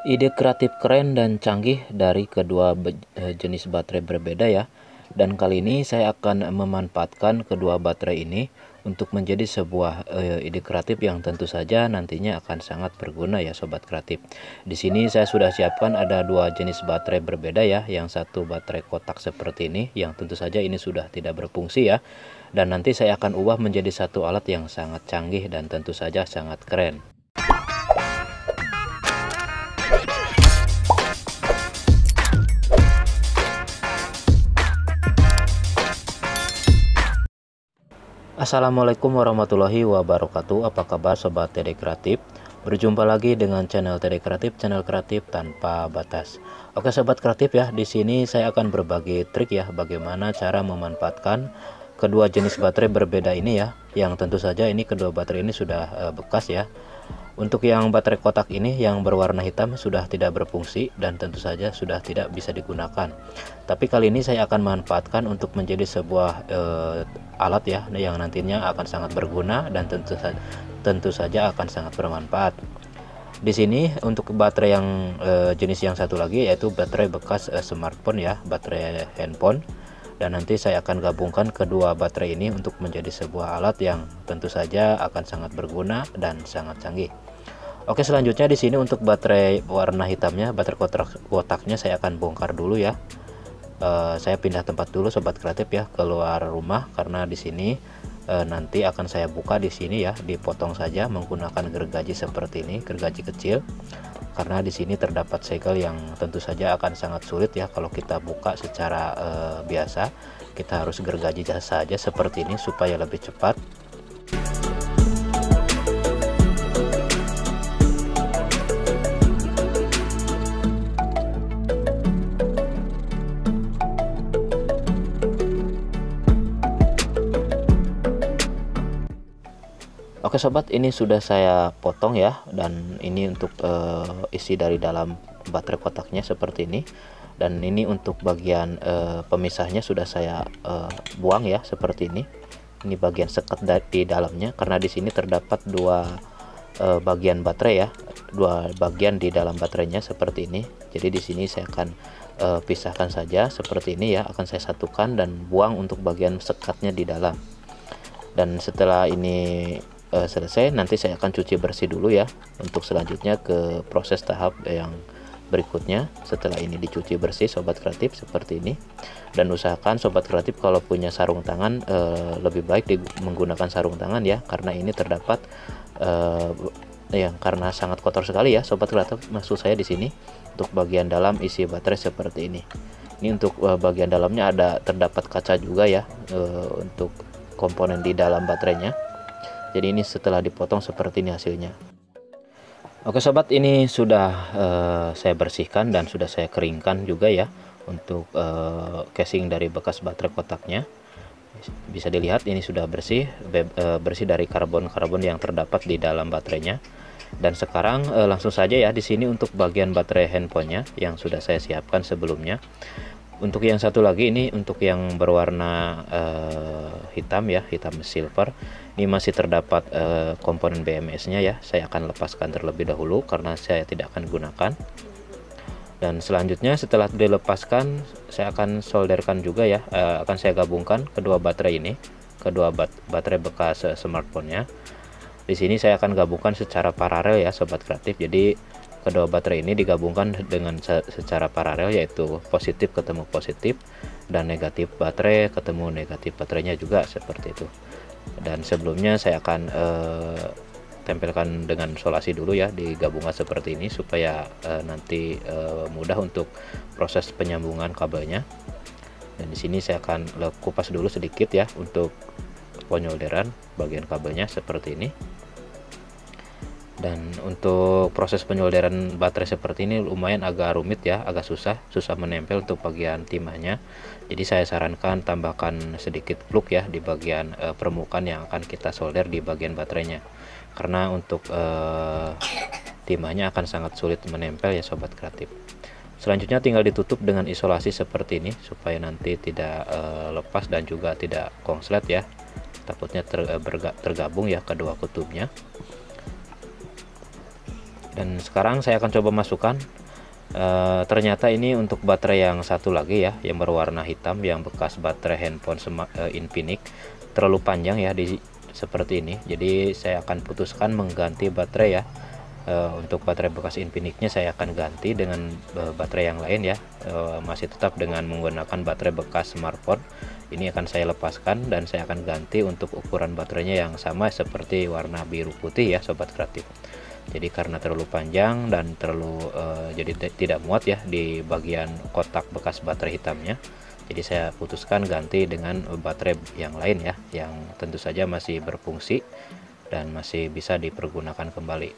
Ide kreatif keren dan canggih dari kedua jenis baterai berbeda ya. Dan kali ini saya akan memanfaatkan kedua baterai ini untuk menjadi sebuah ide kreatif yang tentu saja nantinya akan sangat berguna ya sobat kreatif. Di sini saya sudah siapkan ada dua jenis baterai berbeda ya. Yang satu baterai kotak seperti ini yang tentu saja ini sudah tidak berfungsi ya. Dan nanti saya akan ubah menjadi satu alat yang sangat canggih dan tentu saja sangat keren. Assalamualaikum warahmatullahi wabarakatuh. Apa kabar sobat TD Kreatif? Berjumpa lagi dengan channel TD Kreatif, channel kreatif tanpa batas. Oke sobat kreatif ya, di sini saya akan berbagi trik ya bagaimana cara memanfaatkan kedua jenis baterai berbeda ini ya. Yang tentu saja ini kedua baterai ini sudah bekas ya. Untuk yang baterai kotak ini yang berwarna hitam sudah tidak berfungsi dan tentu saja sudah tidak bisa digunakan. Tapi kali ini saya akan manfaatkan untuk menjadi sebuah alat ya yang nantinya akan sangat berguna dan tentu saja akan sangat bermanfaat. Di sini untuk baterai yang jenis yang satu lagi yaitu baterai bekas smartphone ya, baterai handphone. Dan nanti saya akan gabungkan kedua baterai ini untuk menjadi sebuah alat yang tentu saja akan sangat berguna dan sangat canggih. Oke, selanjutnya di sini untuk baterai warna hitamnya, baterai kotaknya saya akan bongkar dulu ya. Saya pindah tempat dulu sobat kreatif ya, keluar rumah karena di sini nanti akan saya buka di sini ya, dipotong saja menggunakan gergaji seperti ini, gergaji kecil. Karena di sini terdapat segel yang tentu saja akan sangat sulit ya kalau kita buka secara biasa. Kita harus gergaji saja seperti ini supaya lebih cepat. Oke sobat, ini sudah saya potong ya, dan ini untuk isi dari dalam baterai kotaknya seperti ini. Dan ini untuk bagian pemisahnya sudah saya buang ya seperti ini. Ini bagian sekat di dalamnya karena di sini terdapat dua bagian baterai ya, dua bagian di dalam baterainya seperti ini. Jadi di sini saya akan pisahkan saja seperti ini ya, akan saya satukan dan buang untuk bagian sekatnya di dalam. Dan setelah ini selesai, nanti saya akan cuci bersih dulu ya untuk selanjutnya ke proses tahap yang berikutnya. Setelah ini dicuci bersih sobat kreatif seperti ini, dan usahakan sobat kreatif kalau punya sarung tangan lebih baik menggunakan sarung tangan ya, karena ini terdapat yang karena sangat kotor sekali ya sobat kreatif. Maksud saya di sini untuk bagian dalam isi baterai seperti ini. Ini untuk bagian dalamnya terdapat kaca juga ya untuk komponen di dalam baterainya. Jadi ini setelah dipotong seperti ini hasilnya. Oke sobat, ini sudah saya bersihkan dan sudah saya keringkan juga ya untuk casing dari bekas baterai kotaknya. Bisa dilihat ini sudah bersih dari karbon-karbon yang terdapat di dalam baterainya. Dan sekarang langsung saja ya di sini untuk bagian baterai handphonenya yang sudah saya siapkan sebelumnya. Untuk yang satu lagi ini untuk yang berwarna hitam ya, hitam silver. Ini masih terdapat komponen BMS-nya ya. Saya akan lepaskan terlebih dahulu karena saya tidak akan gunakan. Dan selanjutnya setelah dilepaskan, saya akan solderkan juga ya. Akan saya gabungkan kedua baterai ini, kedua baterai bekas smartphone-nya. Di sini saya akan gabungkan secara paralel ya sobat kreatif. Jadi kedua baterai ini digabungkan dengan secara paralel, yaitu positif ketemu positif dan negatif baterai ketemu negatif baterainya juga seperti itu. Dan sebelumnya saya akan tempelkan dengan solasi dulu ya, digabungkan seperti ini supaya nanti mudah untuk proses penyambungan kabelnya. Dan di sini saya akan kupas dulu sedikit ya untuk penyolderan bagian kabelnya seperti ini. Dan untuk proses penyolderan baterai seperti ini lumayan agak rumit ya, agak susah menempel untuk bagian timahnya. Jadi saya sarankan tambahkan sedikit plug ya di bagian permukaan yang akan kita solder di bagian baterainya, karena untuk timahnya akan sangat sulit menempel ya sobat kreatif. Selanjutnya tinggal ditutup dengan isolasi seperti ini supaya nanti tidak lepas dan juga tidak konslet ya, takutnya tergabung ya kedua kutubnya. Dan sekarang saya akan coba masukkan. Ternyata ini untuk baterai yang satu lagi ya, yang berwarna hitam, yang bekas baterai handphone Infinix, terlalu panjang ya seperti ini. Jadi saya akan putuskan mengganti baterai ya. Untuk baterai bekas Infinix-nya saya akan ganti dengan baterai yang lain ya. Masih tetap dengan menggunakan baterai bekas smartphone. Ini akan saya lepaskan dan saya akan ganti untuk ukuran baterainya yang sama seperti warna biru putih ya sobat kreatif. Jadi karena terlalu panjang dan terlalu jadi tidak muat ya di bagian kotak bekas baterai hitamnya. Jadi saya putuskan ganti dengan baterai yang lain ya, yang tentu saja masih berfungsi dan masih bisa dipergunakan kembali.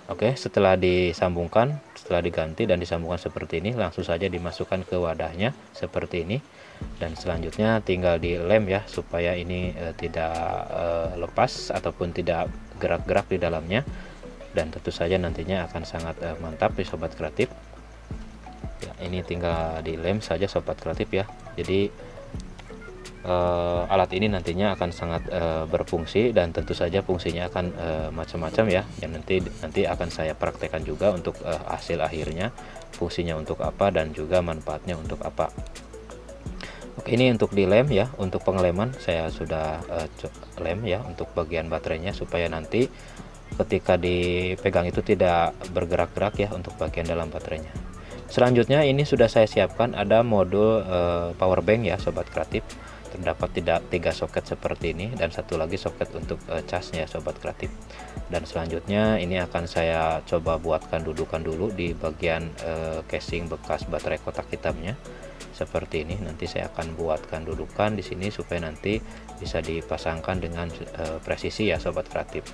Oke, setelah disambungkan, setelah diganti dan disambungkan seperti ini, langsung saja dimasukkan ke wadahnya seperti ini. Dan selanjutnya tinggal dilem ya, supaya ini tidak lepas ataupun tidak gerak-gerak di dalamnya. Dan tentu saja nantinya akan sangat mantap ya sobat kreatif ya. Ini tinggal dilem saja sobat kreatif ya. Jadi alat ini nantinya akan sangat berfungsi dan tentu saja fungsinya akan macam-macam ya, yang nanti akan saya praktekkan juga untuk hasil akhirnya, fungsinya untuk apa dan juga manfaatnya untuk apa. Oke, ini untuk dilem ya. Untuk pengeleman saya sudah lem ya untuk bagian baterainya, supaya nanti ketika dipegang itu tidak bergerak-gerak ya untuk bagian dalam baterainya. Selanjutnya ini sudah saya siapkan ada modul power bank ya sobat kreatif. Terdapat 3 soket seperti ini dan satu lagi soket untuk casnya sobat kreatif. Dan selanjutnya ini akan saya coba buatkan dudukan dulu di bagian casing bekas baterai kotak hitamnya seperti ini. Nanti saya akan buatkan dudukan di sini supaya nanti bisa dipasangkan dengan presisi ya sobat kreatif.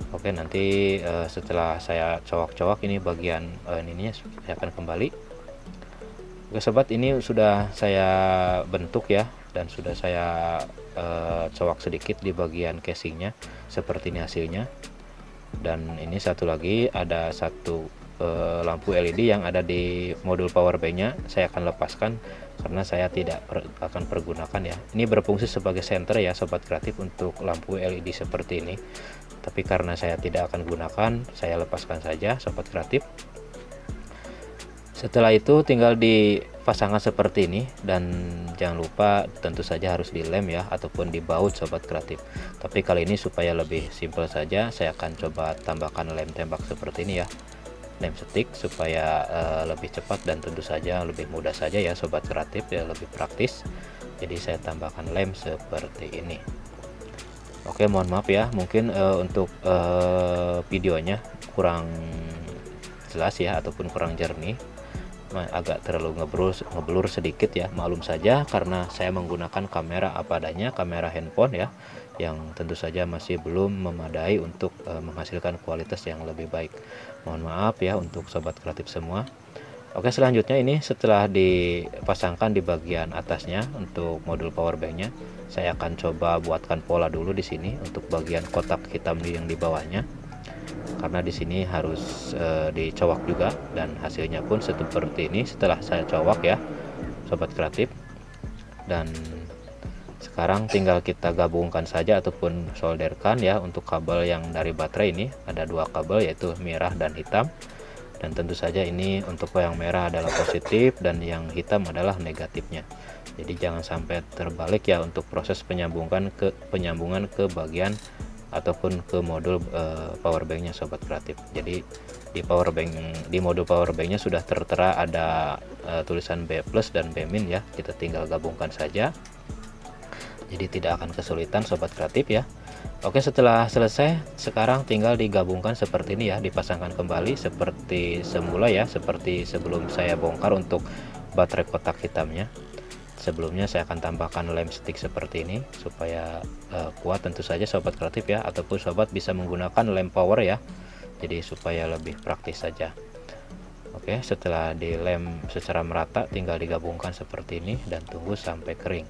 Oke, nanti setelah saya cowok-cowok ini bagian ininya, saya akan kembali. Oke sobat, ini sudah saya bentuk ya, dan sudah saya cowok sedikit di bagian casingnya seperti ini hasilnya. Dan ini satu lagi ada satu lampu LED yang ada di modul power bank-nya saya akan lepaskan karena saya tidak akan pergunakan ya. Ini berfungsi sebagai senter ya sobat kreatif untuk lampu LED seperti ini, tapi karena saya tidak akan gunakan, saya lepaskan saja sobat kreatif. Setelah itu tinggal dipasangkan seperti ini, dan jangan lupa tentu saja harus dilem ya ataupun dibaut sobat kreatif. Tapi kali ini supaya lebih simpel saja, saya akan coba tambahkan lem tembak seperti ini ya, lem stick, supaya lebih cepat dan tentu saja lebih mudah saja ya sobat kreatif ya, lebih praktis. Jadi saya tambahkan lem seperti ini. Oke, mohon maaf ya, mungkin untuk videonya kurang jelas ya ataupun kurang jernih, agak terlalu ngeblur sedikit ya, maklum saja karena saya menggunakan kamera apa adanya, kamera handphone ya, yang tentu saja masih belum memadai untuk menghasilkan kualitas yang lebih baik. Mohon maaf ya untuk sobat kreatif semua. Oke, selanjutnya ini setelah dipasangkan di bagian atasnya untuk modul power bank-nya, saya akan coba buatkan pola dulu di sini untuk bagian kotak hitam yang di bawahnya. Karena di sini harus dicowok juga, dan hasilnya pun seperti ini setelah saya cowok ya sobat kreatif. Dan sekarang tinggal kita gabungkan saja ataupun solderkan ya untuk kabel yang dari baterai. Ini ada 2 kabel yaitu merah dan hitam, dan tentu saja ini untuk yang merah adalah positif dan yang hitam adalah negatifnya. Jadi jangan sampai terbalik ya untuk proses penyambungan ke bagian ataupun ke modul power bank-nya sobat kreatif. Jadi di modul power bank-nya sudah tertera ada tulisan B+ dan B- ya. Kita tinggal gabungkan saja. Jadi tidak akan kesulitan sobat kreatif ya. Oke, setelah selesai sekarang tinggal digabungkan seperti ini ya, dipasangkan kembali seperti semula ya, seperti sebelum saya bongkar untuk baterai kotak hitamnya. Sebelumnya saya akan tambahkan lem stick seperti ini supaya kuat tentu saja sobat kreatif ya, ataupun sobat bisa menggunakan lem power ya, jadi supaya lebih praktis saja. Oke, setelah dilem secara merata tinggal digabungkan seperti ini dan tunggu sampai kering.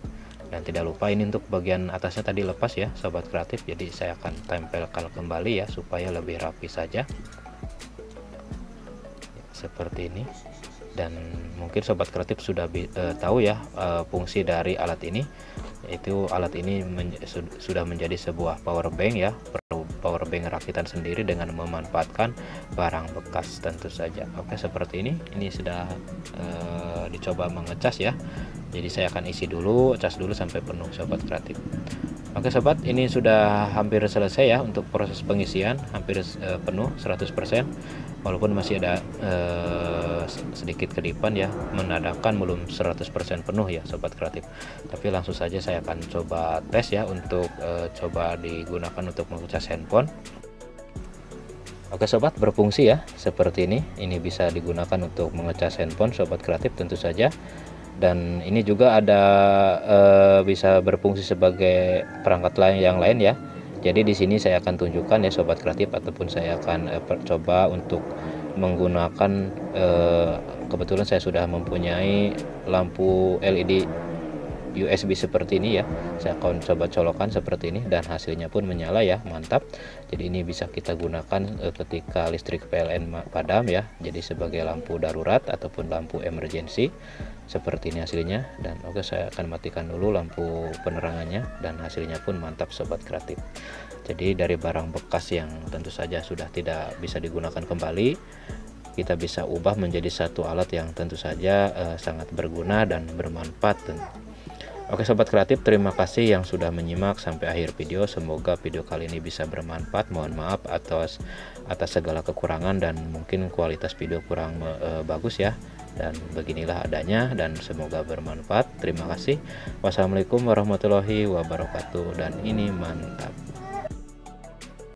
Dan tidak lupa ini untuk bagian atasnya tadi lepas ya sobat kreatif, jadi saya akan tempelkan kembali ya supaya lebih rapi saja seperti ini. Dan mungkin sobat kreatif sudah tahu ya fungsi dari alat ini, yaitu alat ini sudah menjadi sebuah power bank ya, power topeng rakitan sendiri dengan memanfaatkan barang bekas tentu saja. Oke, seperti ini sudah dicoba mengecas ya. Jadi saya akan isi dulu, cas dulu sampai penuh sobat kreatif. Oke sobat, ini sudah hampir selesai ya untuk proses pengisian, hampir penuh 100%, walaupun masih ada sedikit kedipan ya, menandakan belum 100% penuh ya sobat kreatif. Tapi langsung saja saya akan coba tes ya untuk coba digunakan untuk mengecas handphone. Oke sobat, berfungsi ya seperti ini bisa digunakan untuk mengecas handphone sobat kreatif tentu saja. Dan ini juga ada bisa berfungsi sebagai perangkat lain yang lain ya. Jadi di sini saya akan tunjukkan ya sobat kreatif, ataupun saya akan coba untuk menggunakan kebetulan saya sudah mempunyai lampu LED USB seperti ini ya. Saya akan coba colokan seperti ini dan hasilnya pun menyala ya, mantap. Jadi ini bisa kita gunakan ketika listrik PLN padam ya, jadi sebagai lampu darurat ataupun lampu emergency seperti ini hasilnya. Dan oke, saya akan matikan dulu lampu penerangannya dan hasilnya pun mantap sobat kreatif. Jadi dari barang bekas yang tentu saja sudah tidak bisa digunakan kembali, kita bisa ubah menjadi satu alat yang tentu saja sangat berguna dan bermanfaat. Oke sobat kreatif, terima kasih yang sudah menyimak sampai akhir video. Semoga video kali ini bisa bermanfaat. Mohon maaf atas segala kekurangan dan mungkin kualitas video kurang bagus ya. Dan beginilah adanya dan semoga bermanfaat. Terima kasih. Wassalamualaikum warahmatullahi wabarakatuh. Dan ini mantap.